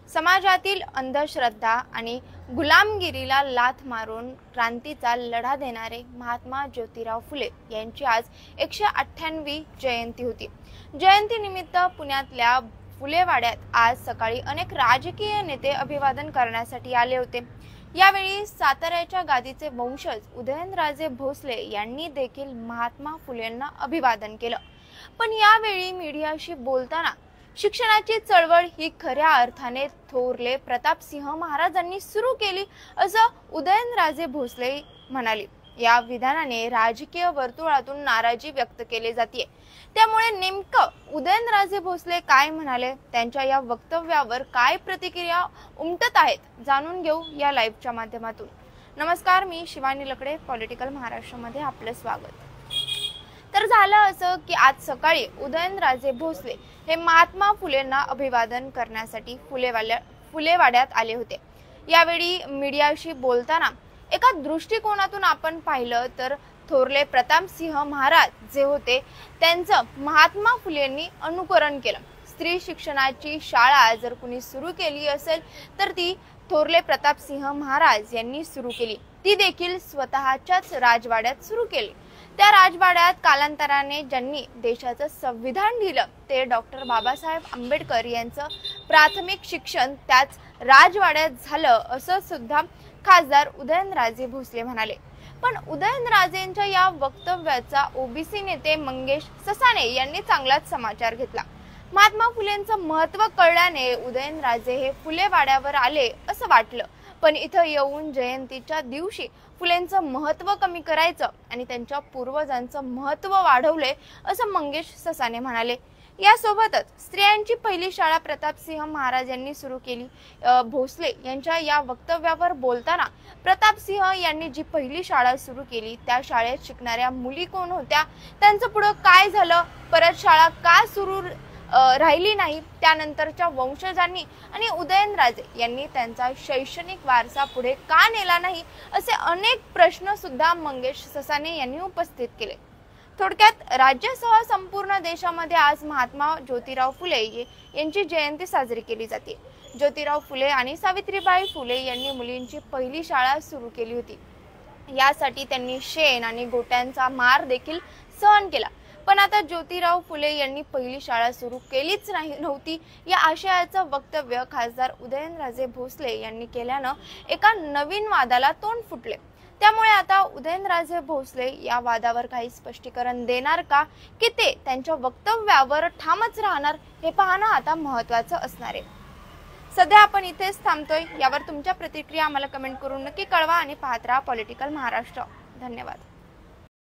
समाजातील अंधश्रद्धा आणि गुलामगिरीला लाथ मारून क्रांतीचा लढा देणारे महात्मा ज्योतिराव फुले यांची आज 198वी जयंती होती। जयंतीनिमित्त पुण्यातल्या फुलेवाड्यात आज सकाळी अनेक राजकीय नेते अभिवादन करण्यासाठी आले होते। यावेळी साताऱ्याच्या गादीचे वंशज उदयनराजे भोसले यांनी देखील महात्मा फुलेंना अभिवादन केलं। पण यावेळी मीडियाशी बोलताना शिक्षणाची चळवळ ही खऱ्या अर्थाने थोरले प्रतापसिंह महाराजांनी सुरू केली असं उदयनराजे भोसले म्हणाले। या विधानाने राजकीय वर्तुळातून नाराजी व्यक्त केली जाते। त्यामुळे नेमकं उदयनराजे भोसले काय म्हणाले, त्यांच्या या वक्तव्यावर काय प्रतिक्रिया उमटत आहेत, जाणून घेऊ या लाईव्हच्या माध्यमातून। नमस्कार, मी शिवानी लकडे, पॉलिटिकल महाराष्ट्रामध्ये आपलं स्वागत। तर झालं असं की आज सकाळी उदयनराजे भोसले हे महात्मा फुलेंना अभिवादन करण्यासाठी फुलेवाड्यात आले होते। यावेळी मीडियाशी बोलताना एका दृष्टिकोनातून आपण पाहिलं तर थोरले प्रतापसिंह महाराज जे होते त्यांचं महात्मा फुलेंनी अनुकरण केलं। स्त्री शिक्षणाची शाळा जर कुणी सुरू केली असेल तर ती थोरले प्रतापसिंह महाराज यांनी सुरू केली। ती देखील स्वतःच्याच राजवाड्यात सुरू केली। त्या राजवाड्यात कालांतराने ज्यांनी देशाचं संविधान दिलं ते डॉक्टर बाबासाहेब आंबेडकर यांचं प्राथमिक शिक्षण त्याच राजवाड्यात झालं असं सुद्धा खासदार उदयनराजे भोसले म्हणाले। पण उदयनराजेंच्या या वक्तव्याचा ओबीसी नेते मंगेश ससाणे यांनी चांगलाच समाचार घेतला। महात्मा फुलेंचं महत्त्व कळल्याने उदयनराजे हे फुलेवाड्यावर आले असं वाटलं, पण इथं येऊन जयंतीच्या दिवशी फुलेंचं महत्त्व कमी करायचं आणि त्यांच्या पूर्वजांचं महत्त्व वाढवले असं मंगेश ससाणे म्हणाले। यासोबतच स्त्रियांची पहिली शाळा प्रतापसिंह महाराज यांनी सुरू केली। भोसले यांच्या या वक्तव्यावर बोलताना प्रतापसिंह यांनी जी पहिली शाळा सुरू केली त्या शाळेत शिकणाऱ्या मुली कोण होत्या, त्यांचं पुढे काय झालं, परत शाळा का सुरू राहिली नाही, त्यानंतरच्या वंशजांनी आणि उदयनराजे यांनी त्यांचा शैक्षणिक वारसा पुढे का नेला नाही, असे अनेक प्रश्न सुद्धा मंगेश ससाणे यांनी उपस्थित केले। थोडक्यात राज्यासह संपूर्ण देशामध्ये आज महात्मा ज्योतिराव फुले यांची जयंती साजरी केली जाते। ज्योतिराव फुले आणि सावित्रीबाई फुले यांनी मुलींची पहिली शाळा सुरू केली होती। यासाठी त्यांनी शेण आणि गोट्यांचा मार देखील सहन केला। पण आता ज्योतिराव फुले यांनी पहिली शाळा सुरू केलीच नव्हती या आशयाचं वक्तव्य खासदार उदयनराजे भोसले यांनी केल्यानं एका नवीन वादाला तोंड फुटले। त्यामुळे आता उदयनराजे भोसले या वादावर काही स्पष्टीकरण देणार का, की ते त्यांच्या वक्तव्यावर ठामच राहणार, हे पाहणं आता महत्त्वाचं असणार आहे। सध्या आपण इथेच थांबतोय। यावर तुमच्या प्रतिक्रिया आम्हाला कमेंट करून नक्की कळवा आणि पाहत राहा पॉलिटिकल महाराष्ट्र। धन्यवाद।